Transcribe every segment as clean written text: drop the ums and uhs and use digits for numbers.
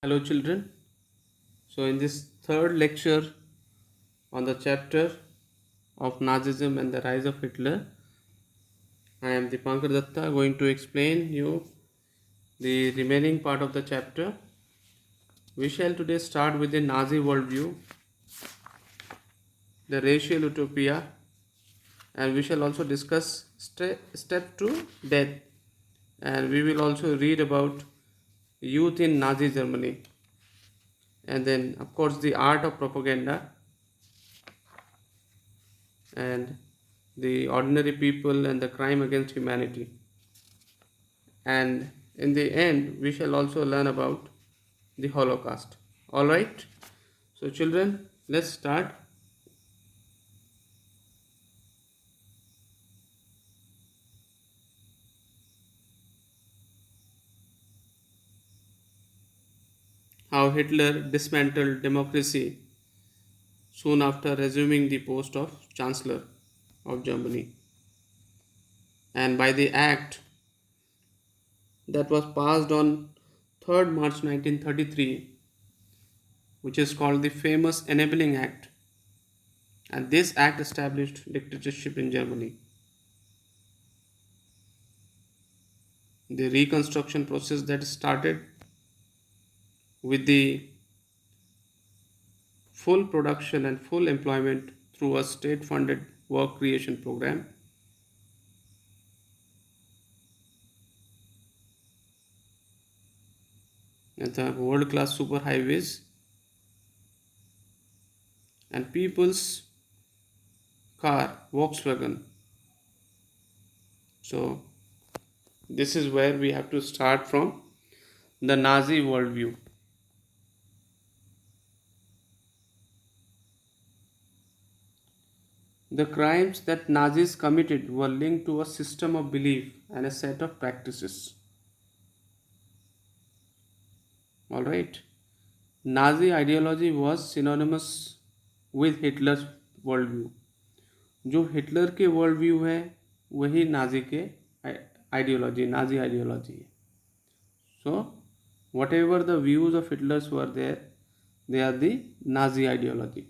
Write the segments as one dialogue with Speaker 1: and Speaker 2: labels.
Speaker 1: Hello, children. So, in this third lecture on the chapter of Nazism and the rise of Hitler, I am Dipankar Datta going to explain you the remaining part of the chapter. We shall today start with the Nazi worldview, the racial utopia, and we shall also discuss step to death, and we will also read about youth in Nazi Germany, and then of course the art of propaganda and the ordinary people and the crime against humanity. And in the end, we shall also learn about the Holocaust. All right? So, children, let's start. How Hitler dismantled democracy soon after resuming the post of Chancellor of Germany. And by the act that was passed on 3rd March 1933, which is called the famous Enabling Act, and this act established dictatorship in Germany. The reconstruction process that started with the full production and full employment through a state funded work creation program. And the world class superhighways and people's car Volkswagen. So this is where we have to start from the Nazi worldview. The crimes that Nazis committed were linked to a system of belief and a set of practices. Alright. Nazi ideology was synonymous with Hitler's worldview. जो Hitler के world view है वही Nazi के ideology Nazi ideology है. So whatever the views of Hitler's were there they are the Nazi ideology.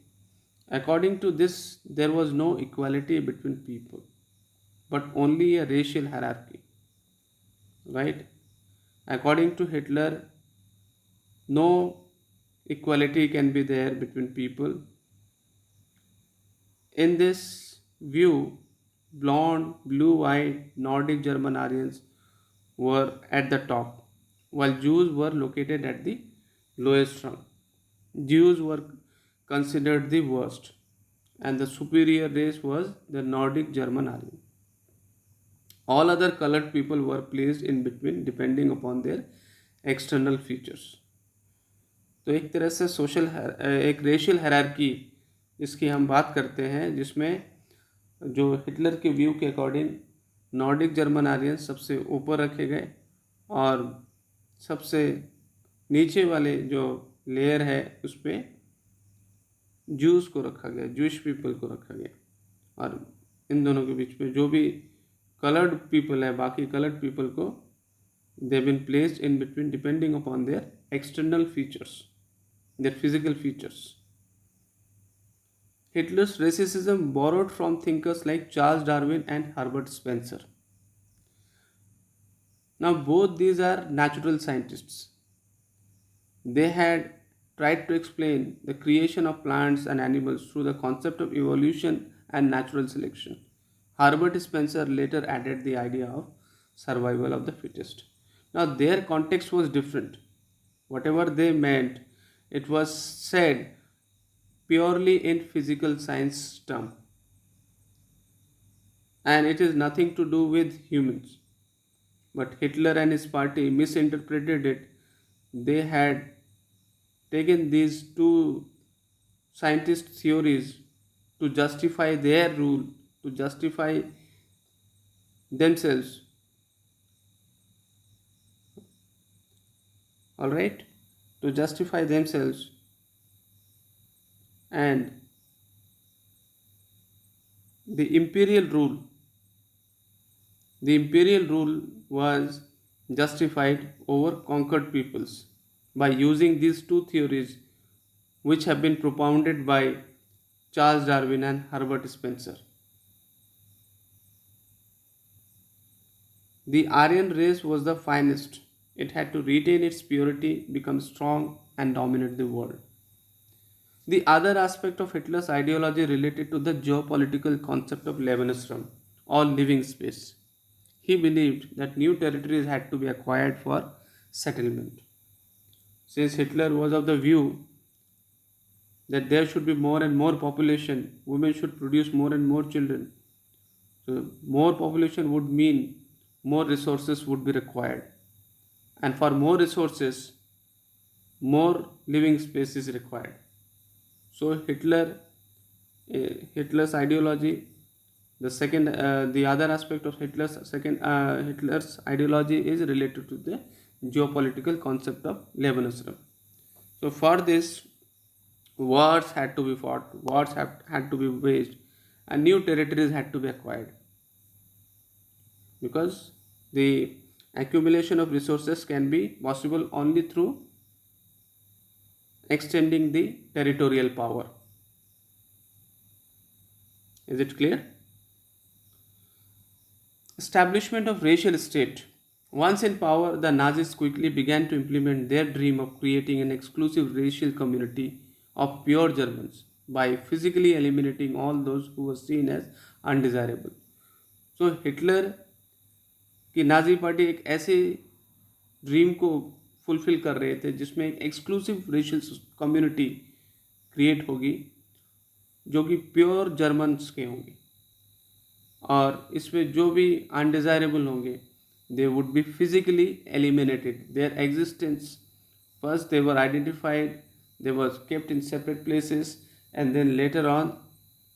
Speaker 1: According to this, there was no equality between people, but only a racial hierarchy. Right? According to Hitler, no equality can be there between people. In this view, blonde, blue-eyed Nordic German Aryans were at the top, while Jews were located at the lowest rung. Jews were considered the worst, and the superior race was the Nordic German Aryan. All other colored people were placed in between depending upon their external features. तो एक तरह से एक racial hierarchy इसकी हम बात करते हैं, जिसमें जो हिटलर के व्यू के अकॉर्डिंग नॉर्डिक जर्मन आर्यन सबसे ऊपर रखे गए और सबसे नीचे वाले जो लेयर है उस पर जूस को रखा गया, जूश पीपल को रखा गया. और इन दोनों के बीच में जो भी कलर्ड पीपल है, बाकी कलर्ड पीपल को they been placed in between depending upon their external features, their physical features. Hitler's racism borrowed from thinkers like Charles Darwin and Herbert Spencer. Now, both these are natural scientists. They had tried to explain the creation of plants and animals through the concept of evolution and natural selection. Herbert Spencer later added the idea of survival of the fittest. Now, their context was different. Whatever they meant, it was said purely in physical science term, and it is nothing to do with humans. But Hitler and his party misinterpreted it. They had taken these two scientist theories to justify their rule, to justify themselves. All right, to justify themselves. And the imperial rule was justified over conquered peoples by using these two theories which have been propounded by Charles Darwin and Herbert Spencer. The Aryan race was the finest. It had to retain its purity, become strong, and dominate the world. The other aspect of Hitler's ideology related to the geopolitical concept of Lebensraum, or living space. He believed that new territories had to be acquired for settlement. Since Hitler was of the view that there should be more and more population, women should produce more and more children. So, more population would mean more resources would be required. And for more resources, more living space is required. So, Hitler's ideology, the other aspect of Hitler's ideology is related to the geopolitical concept of Lebensraum. So, for this, wars had to be fought, had to be waged, and new territories had to be acquired, because the accumulation of resources can be possible only through extending the territorial power. Is it clear? Establishment of racial state. Once in power, the Nazis quickly began to implement their dream of creating an exclusive racial community of pure Germans by physically eliminating all those who were seen as undesirable. So Hitler की Nazi party एक ऐसे dream को fulfil कर रहे थे जिसमें एक exclusive racial community create होगी जो कि प्योर जर्मन्स के होंगे, और इसमें जो भी अनडिज़ायरेबल होंगे they would be physically eliminated. There existence, first they were identified, they were kept in separate places, and then later on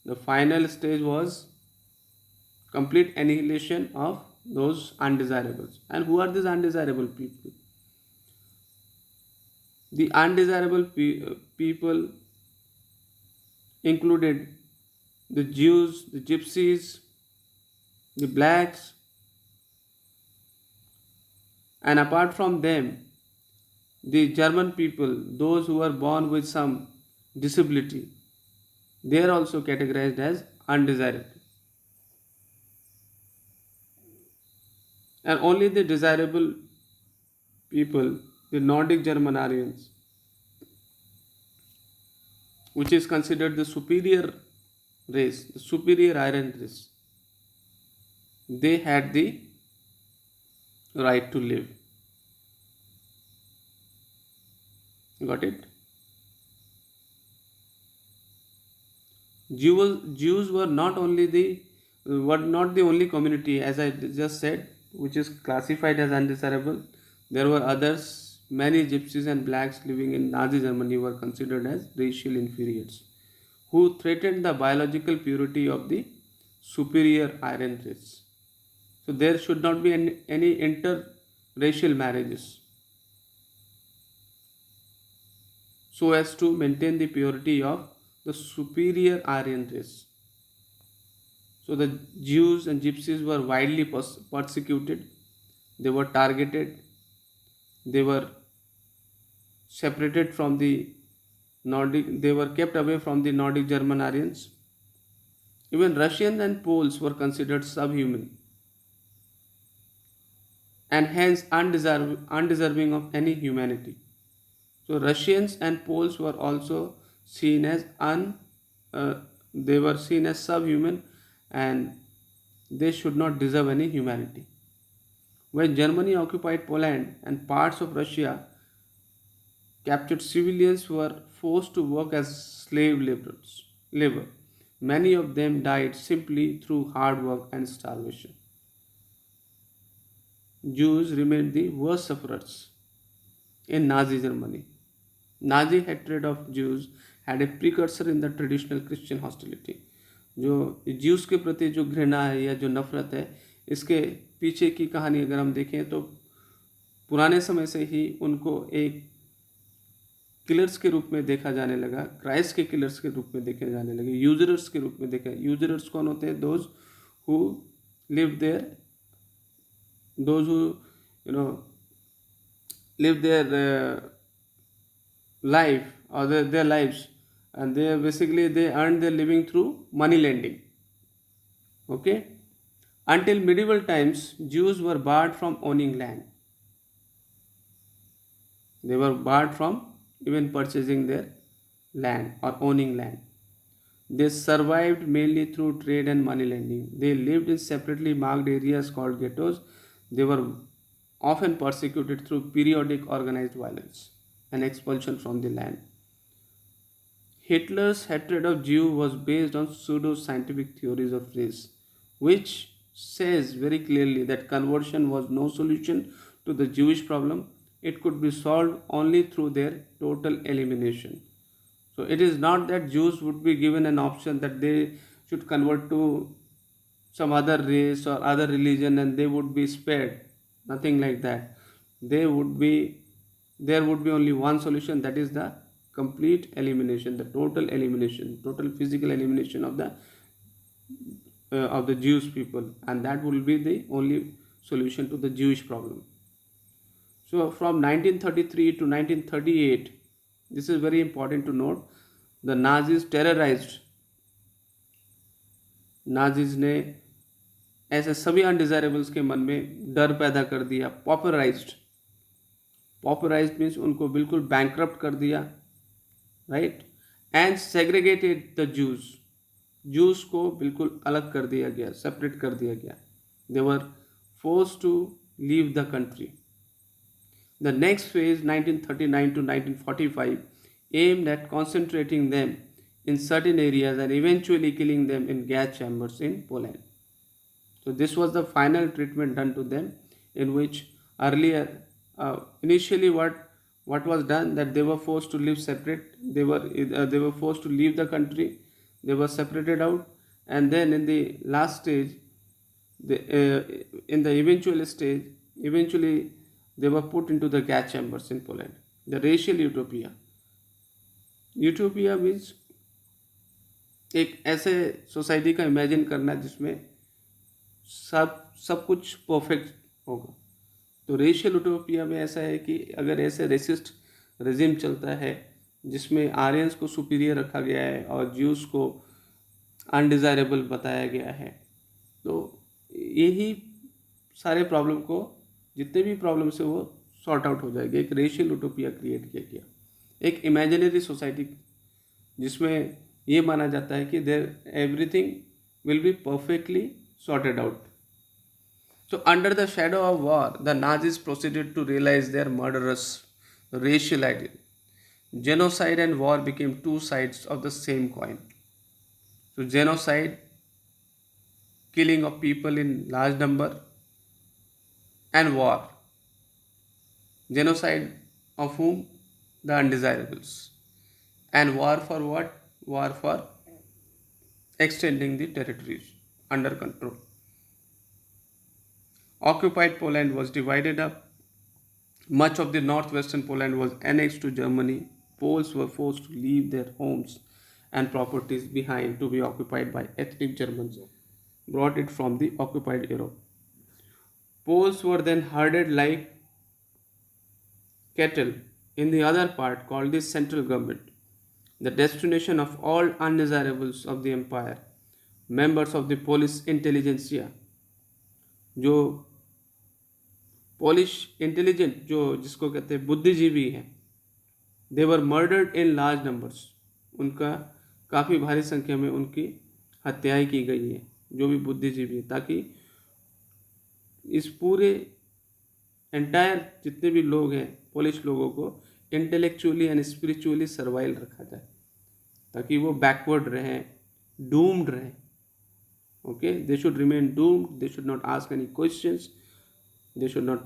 Speaker 1: the final stage was complete annihilation of those undesirables. And who are these undesirable people? The undesirable people included the Jews, the Gypsies, the blacks, and apart from them, the German people, those who are born with some disability, they are also categorized as undesirable. And only the desirable people, the Nordic German Aryans, which is considered the superior race, the superior Aryan race, they had the right to live. Got it? Jews were not the only community, as I just said, which is classified as undesirable. There were others. Many Gypsies and blacks living in Nazi Germany were considered as racial inferiors, who threatened the biological purity of the superior Aryan race. So there should not be any interracial marriages, so as to maintain the purity of the superior Aryan race. So the Jews and Gypsies were widely persecuted, they were targeted, they were separated from the they were kept away from the Nordic German Aryans. Even Russians and Poles were considered subhuman and hence undeserving of any humanity. So Russians and Poles were also seen as they were seen as subhuman, and they should not deserve any humanity. When Germany occupied Poland and parts of Russia, captured civilians were forced to work as slave labor. Many of them died simply through hard work and starvation. Jews remained the worst sufferers in Nazi Germany. Nazi hatred of Jews had a precursor in the traditional Christian hostility. जो juice के प्रति जो घृणा है या जो नफरत है, इसके पीछे की कहानी अगर हम देखें तो पुराने समय से ही उनको एक किलर्स के रूप में देखा जाने लगा, क्राइस्ट के किलर्स के रूप में देखे जाने लगे, यूजरर्स के रूप में देखा. यूजरर्स कौन होते हैं? Those who live their, those who live their life or their lives, and they basically they earn their living through money lending. Okay, until medieval times, Jews were barred from owning land. They were barred from even purchasing their land or owning land. They survived mainly through trade and money lending. They lived in separately marked areas called ghettos. They were often persecuted through periodic organized violence and expulsion from the land. Hitler's hatred of Jews was based on pseudo-scientific theories of race, which says very clearly that conversion was no solution to the Jewish problem. It could be solved only through their total elimination. So it is not that Jews would be given an option that they should convert to some other race or other religion and they would be spared. Nothing like that. They would be there would be only one solution, that is the complete elimination, the total elimination, total physical elimination of the Jewish people, and that will be the only solution to the Jewish problem. So from 1933 to 1938, this is very important to note, the Nazis ने ऐसे सभी अनडिजायरेबल्स के मन में डर पैदा कर दिया. पॉपुलराइज्ड मीन्स उनको बिल्कुल बैंकरप्ट कर दिया, right, and segregated the juice को बिल्कुल अलग कर दिया गया, सेपरेट कर दिया गया. They were forced to leave the country. The next phase, 1939 to 1945, aimed at concentrating them in certain areas and eventually killing them in gas chambers in Poland. So this was the final treatment done to them, in which earlier, initially what was done, that they were forced to live separate. They were forced to leave the country. They were separated out, and then in the last stage, in the eventually they were put into the gas chambers in Poland. The racial utopia. Utopia means एक ऐसे society का imagine करना जिसमें सब कुछ perfect होगा. तो racial utopia में ऐसा है कि अगर ऐसे रेसिस्ट रेजिम चलता है जिसमें आर्यंस को सुपीरियर रखा गया है और ज्यूस को अनडिज़ायरेबल बताया गया है, तो यही सारे प्रॉब्लम को, जितने भी प्रॉब्लम्स है वो सॉर्ट आउट हो जाएगी. एक रेशियल यूटोपिया क्रिएट किया गया, एक इमेजिनरी सोसाइटी जिसमें ये माना जाता है कि there everything will be perfectly sorted out. So under the shadow of war the Nazis proceeded to realise their murderous racial ideal. Genocide and war became two sides of the same coin. So genocide, killing of people in large number, and war, genocide of whom? The undesirables. And war for what? War for extending the territories under control. Occupied Poland was divided up. Much of the northwestern Poland was annexed to Germany. Poles were forced to leave their homes and properties behind to be occupied by ethnic Germans, brought it from the occupied Europe. Poles were then herded like cattle in the other part called the central government, the destination of all undesirables of the empire. Members of the Polish intelligentsia, जो Polish intelligent, जो जिसको कहते हैं बुद्धिजीवी हैं, दे वर murdered in large numbers. उनका काफ़ी भारी संख्या में उनकी हत्याएं की गई है, जो भी बुद्धिजीवी है, ताकि इस पूरे एंटायर जितने भी लोग हैं पोलिश लोगों को इंटेलेक्चुअली एंड स्पिरिचुअली सर्वाइल रखा जाए, ताकि वो बैकवर्ड रहें, डूम्ड रहें. Okay, they should remain doomed. They should not ask any questions. They should not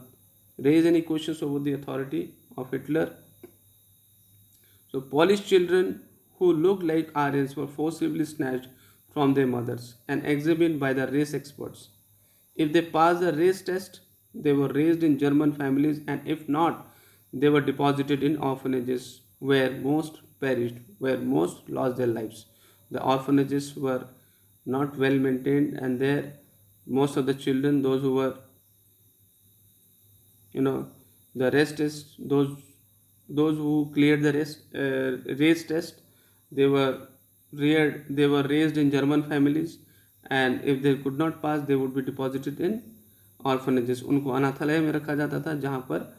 Speaker 1: raise any questions over the authority of Hitler. So Polish children who looked like Aryans were forcibly snatched from their mothers and examined by the race experts. If they passed the race test, they were raised in German families, and if not, they were deposited in orphanages where most perished, where most lost their lives. The orphanages were not well maintained, and there most of the children, those who were, the rest is those those who cleared the race test, they were they were raised in German families, and if they could not pass, they would be deposited in orphanages. उनको अनाथालय में रखा जाता था, जहाँ पर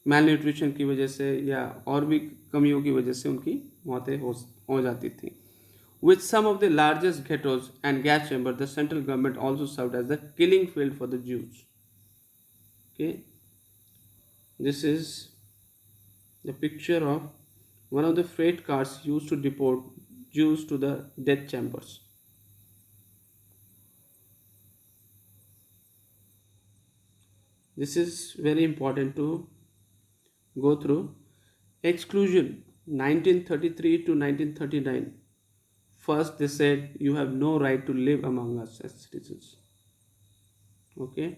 Speaker 1: मैल nutrition की वजह से या और भी कमियों की वजह से उनकी मौतें हो जाती थी. With some of the largest ghettos and gas chambers, the central government also served as the killing field for the Jews. Okay, this is the picture of one of the freight cars used to deport Jews to the death chambers. This is very important to go through. Exclusion 1933 to 1939. First, they said you have no right to live among us as citizens. Okay,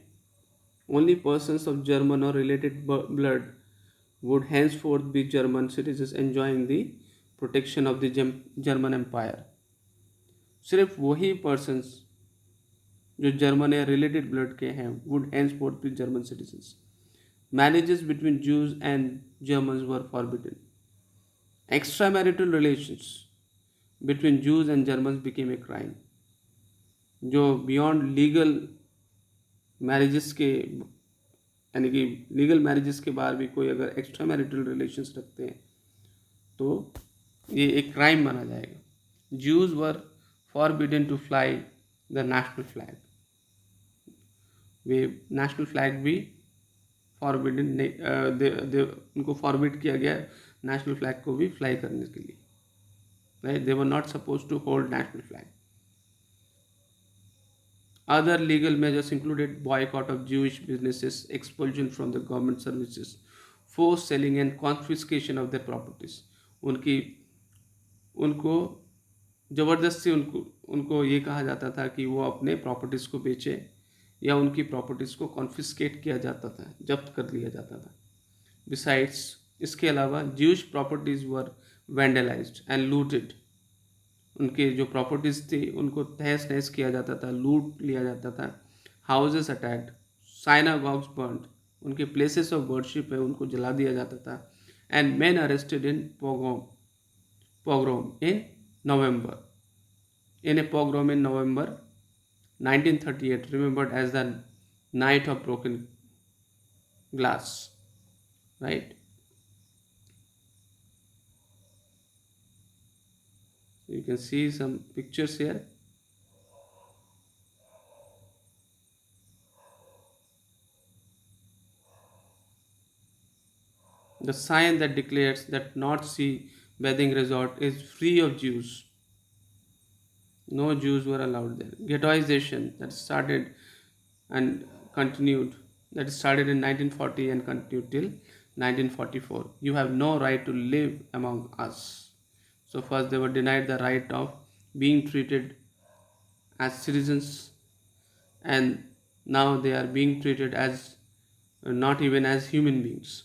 Speaker 1: only persons of German or related blood would henceforth be German citizens enjoying the protection of the German Empire. सिर्फ वही persons जो German या related blood के हैं would henceforth be German citizens. Marriages between Jews and Germans were forbidden. Extramarital relations between Jews and Germans became a crime. जो beyond legal marriages के यानी कि लीगल मैरिजेस के बाद भी कोई अगर एक्स्ट्रा मैरिटल रिलेशंस रखते हैं तो ये एक क्राइम माना जाएगा. Jews were forbidden to fly the national flag. Way national flag भी फॉरबिडन उनको फॉरबिड किया गया नेशनल फ्लैग को भी फ्लाई करने के लिए. Right, they were not suppose to hold national flag. Other legal measures included boycott of Jewish businesses, expulsion from the government services, forced selling and confiscation of their properties. उनको ज़बरदस्ती उनको ये कहा जाता था कि वो अपने प्रॉपर्टीज़ को बेचे या उनकी प्रॉपर्टीज़ को कॉन्फिस्केट किया जाता था, जब्त कर लिया जाता था. बिसाइड्स, इसके अलावा Jewish properties were vandalized and looted. उनके जो प्रॉपर्टीज़ थी उनको तहस नहस किया जाता था, लूट लिया जाता था. हाउसेस अटैक्ड, साइनागॉग्स बर्न्ड, उनके प्लेसेस ऑफ वर्शिप है उनको जला दिया जाता था. And man arrested in pogrom in November. In a pogrom in November 1938, remembered as the Night of Broken Glass. Right? You can see some pictures here. The sign that declares that North Sea bathing resort is free of Jews. No Jews were allowed there. Ghettoization that started in 1940 and continued till 1944. You have no right to live among us. So first they were denied the right of being treated as citizens, and now they are being treated as not even as human beings.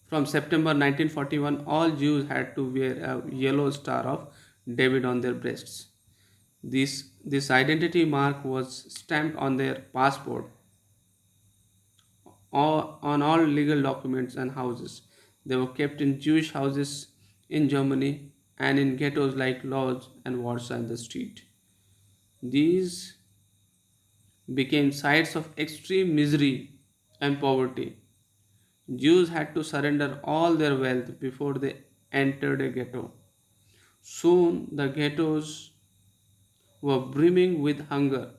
Speaker 1: From September 1941, all Jews had to wear a yellow star of David on their breasts. This identity mark was stamped on their passport, on all legal documents and houses. They were kept in Jewish houses in Germany and in ghettos like Lodz and Warsaw in the street. These became sites of extreme misery and poverty. Jews had to surrender all their wealth before they entered a ghetto. Soon the ghettos were brimming with hunger,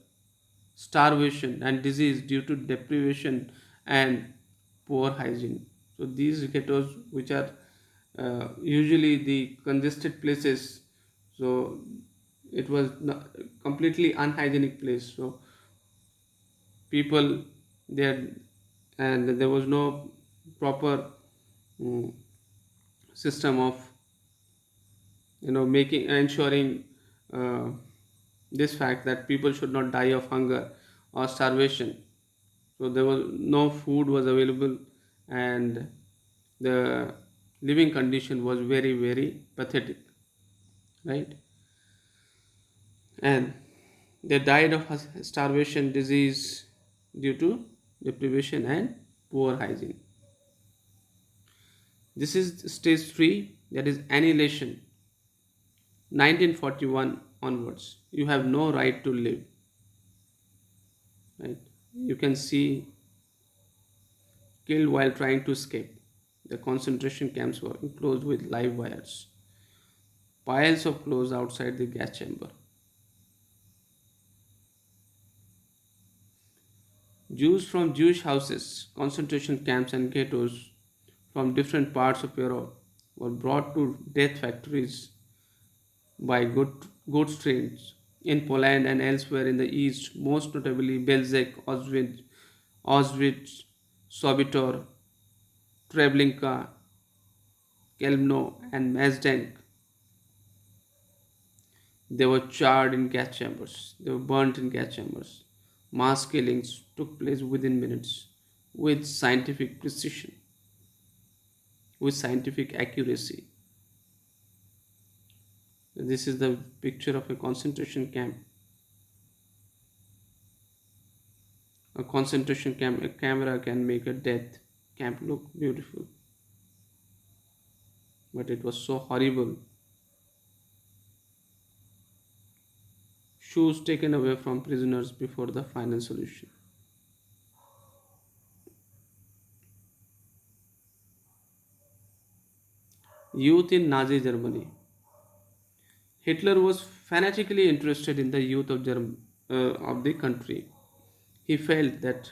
Speaker 1: starvation, and disease due to deprivation and poor hygiene. So these ghettos, which are usually the congested places, so it was not completely unhygienic place. So people there, and there was no proper system of making ensuring this fact that people should not die of hunger or starvation. So there was no food was available, and the living condition was very, very pathetic. Right? And they died of starvation, disease due to deprivation and poor hygiene. This is stage 3, that is annihilation. 1941 onwards, you have no right to live. Right? You can see killed while trying to escape. The concentration camps were enclosed with live wires, piles of clothes outside the gas chamber. Jews from Jewish houses, concentration camps, and ghettos from different parts of Europe were brought to death factories by goods trains in Poland and elsewhere in the East, most notably Belzec, Auschwitz, Sobibor, Treblinka, Kelmno, and Mazdank. They were charred in gas chambers. They were burnt in gas chambers. Mass killings took place within minutes with scientific precision, with scientific accuracy. This is the picture of a concentration camp. A concentration camp, a camera can make a death camp look beautiful. But it was so horrible. Shoes taken away from prisoners before the final solution. Youth in Nazi Germany. Hitler was fanatically interested in the youth of the country. He felt that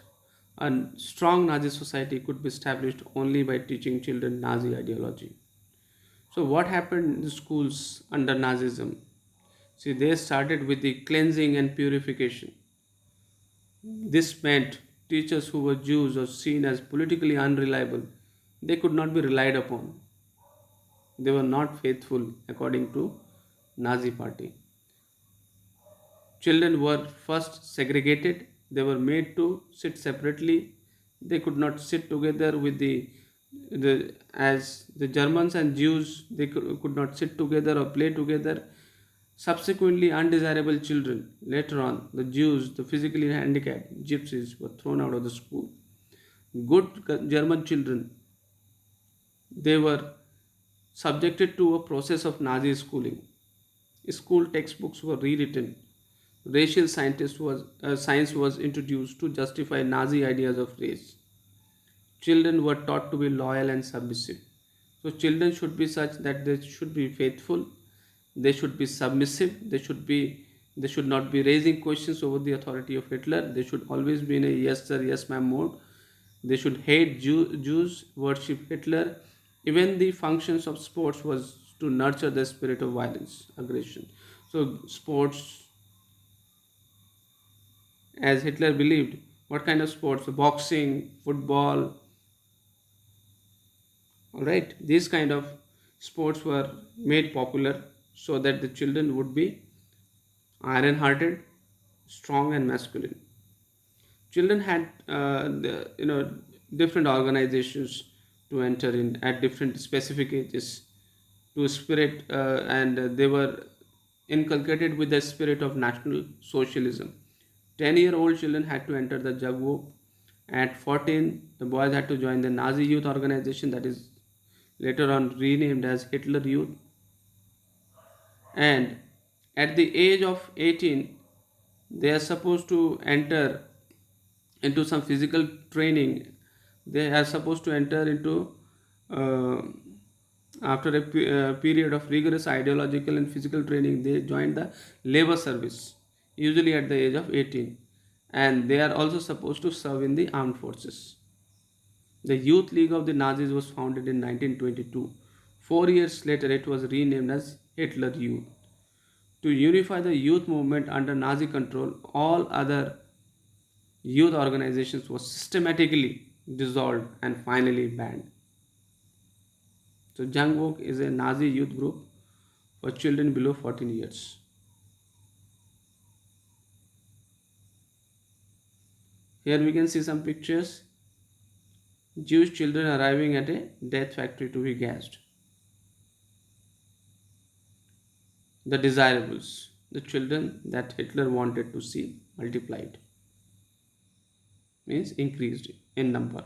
Speaker 1: a strong Nazi society could be established only by teaching children Nazi ideology. So, what happened in the schools under Nazism? See, they started with the cleansing and purification. This meant teachers who were Jews or seen as politically unreliable, they could not be relied upon. They were not faithful according to Nazi party. Children were first segregated. They were made to sit separately. They could not sit together with the as the Germans and Jews. They could not sit together or play together. Subsequently, undesirable children. Later on, the Jews, the physically handicapped gypsies, were thrown out of the school. Good German children, they were subjected to a process of Nazi schooling. School textbooks were rewritten. Racial science was introduced to justify Nazi ideas of race. Children were taught to be loyal and submissive. So children should be such that they should be faithful, they should be submissive, they should not be raising questions over the authority of Hitler. They should always be in a yes sir, yes ma'am mode. They should hate Jews, worship Hitler. Even the functions of sports was to nurture the spirit of violence, aggression. So sports, as Hitler believed, what kind of sports? Boxing, football, all right. These kind of sports were made popular so that the children would be iron-hearted, strong, and masculine. Children had different organizations to enter in at different specific ages to spirit, and they were inculcated with the spirit of national socialism. 10-year-old children had to enter the Jagwo. At 14, the boys had to join the Nazi youth organization, that is later on renamed as Hitler Youth. And at the age of 18, they are supposed to enter into some physical training. They are supposed to enter into, uh, after a period of rigorous ideological and physical training, they join the labor service, usually at the age of 18. And they are also supposed to serve in the armed forces. The Youth League of the Nazis was founded in 1922. 4 years later, it was renamed as Hitler Youth. To unify the youth movement under Nazi control, all other youth organizations were systematically dissolved and finally banned. So Jungwok is a Nazi youth group for children below 14 years. Here we can see some pictures. Jewish children arriving at a death factory to be gassed. The desirables, the children that Hitler wanted to see multiplied, means increased in number.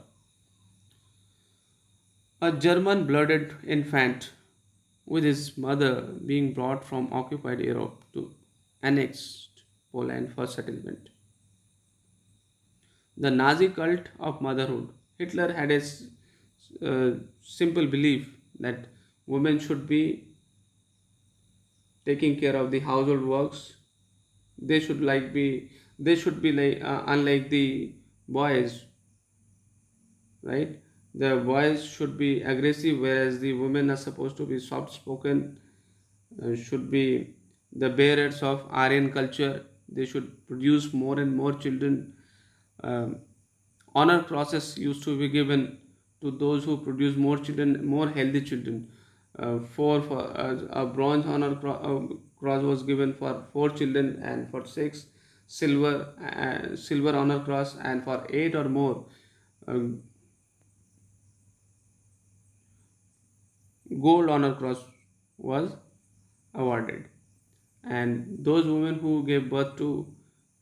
Speaker 1: A German blooded infant with his mother being brought from occupied Europe to annexed Poland for settlement. The Nazi cult of motherhood. Hitler had a simple belief that women should be taking care of the household works. They should like be they should be like unlike the boys, right? The boys should be aggressive, whereas the women are supposed to be soft spoken, should be the bearers of Aryan culture. They should produce more and more children. Um, Honor crosses used to be given to those who produce more children, more healthy children. A bronze cross was given for 4 children, and for six, silver honor cross, and for eight or more, um, gold honor cross was awarded. And those women who gave birth to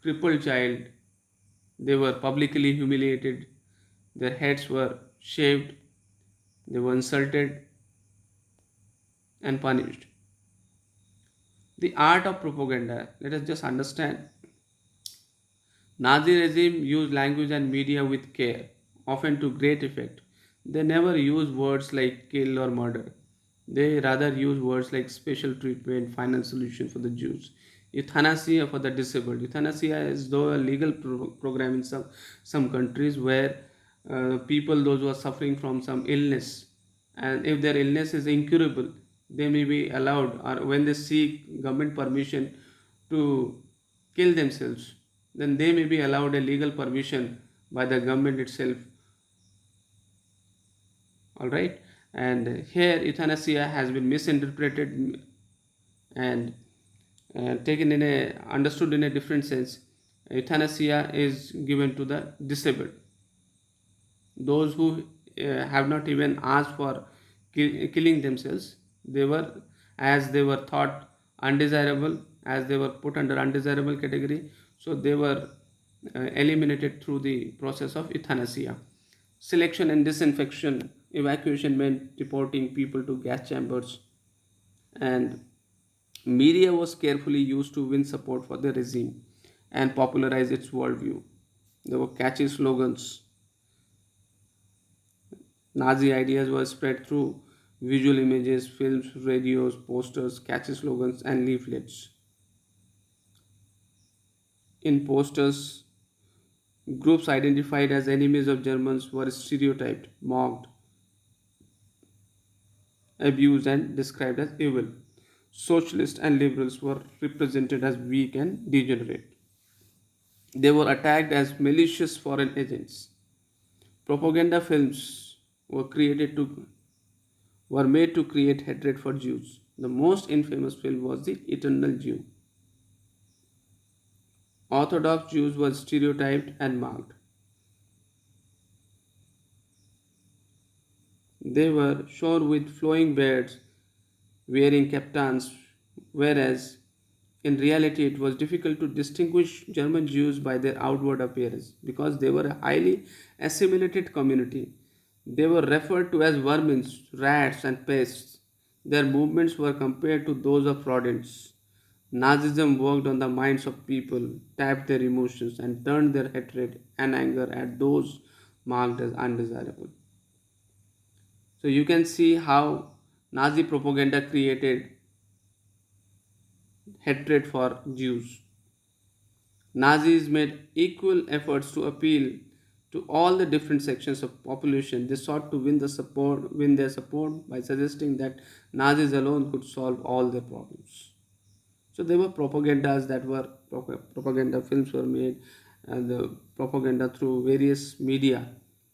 Speaker 1: crippled child, they were publicly humiliated, their heads were shaved, they were insulted and punished. The art of propaganda. Let us just understand. Nazi regime used language and media with care, often to great effect. They never use words like kill or murder. They rather use words like special treatment, final solution for the Jews, euthanasia for the disabled. Euthanasia is though a legal program in some countries where people, those who are suffering from some illness, and if their illness is incurable, they may be allowed, or when they seek government permission to kill themselves, then they may be allowed a legal permission by the government itself. All right. And here euthanasia has been misinterpreted and taken in a understood in a different sense. Euthanasia is given to the disabled, those who have not even asked for killing themselves. They were, as they were thought undesirable, as they were put under undesirable category, so they were eliminated through the process of euthanasia. Selection and disinfection. Evacuation meant deporting people to gas chambers, and media was carefully used to win support for the regime and popularize its worldview. There were catchy slogans. Nazi ideas were spread through visual images, films, radios, posters, catchy slogans, and leaflets. In posters, groups identified as enemies of Germans were stereotyped, mocked, abused, and described as evil. Socialists and liberals were represented as weak and degenerate. They were attacked as malicious foreign agents. Propaganda films were made to create hatred for Jews. The most infamous film was The Eternal Jew. Orthodox Jews were stereotyped and marked. They were shown with flowing beards, wearing kaftans, whereas in reality it was difficult to distinguish German Jews by their outward appearance because they were a highly assimilated community. They were referred to as vermin, rats, and pests. Their movements were compared to those of rodents. Nazism worked on the minds of people, tapped their emotions, and turned their hatred and anger at those marked as undesirable. So you can see how Nazi propaganda created hatred for Jews. Nazis made equal efforts to appeal to all the different sections of population. They sought to win their support by suggesting that Nazis alone could solve all their problems. So there were propagandas that were propaganda films were made, and the propaganda through various media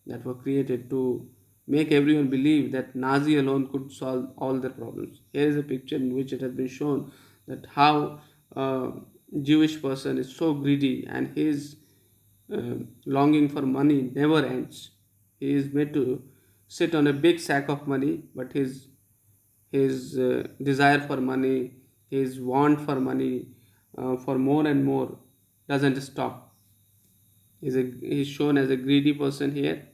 Speaker 1: that were created to make everyone believe that Nazi alone could solve all their problems. Here is a picture in which it has been shown that how a Jewish person is so greedy and his longing for money never ends. He is made to sit on a big sack of money, but his desire for money, his want for money, for more and more, doesn't stop. He's shown as a greedy person here.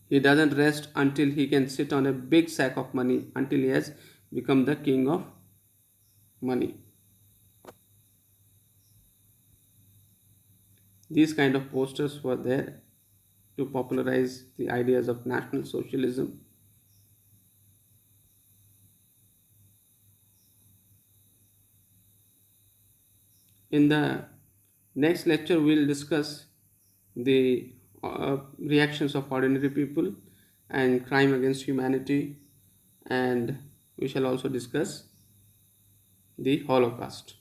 Speaker 1: He doesn't rest until he can sit on a big sack of money until he has become the king of money. These kind of posters were there to popularize the ideas of National Socialism. In the next lecture, we'll discuss the reactions of ordinary people and crime against humanity, and we shall also discuss the Holocaust.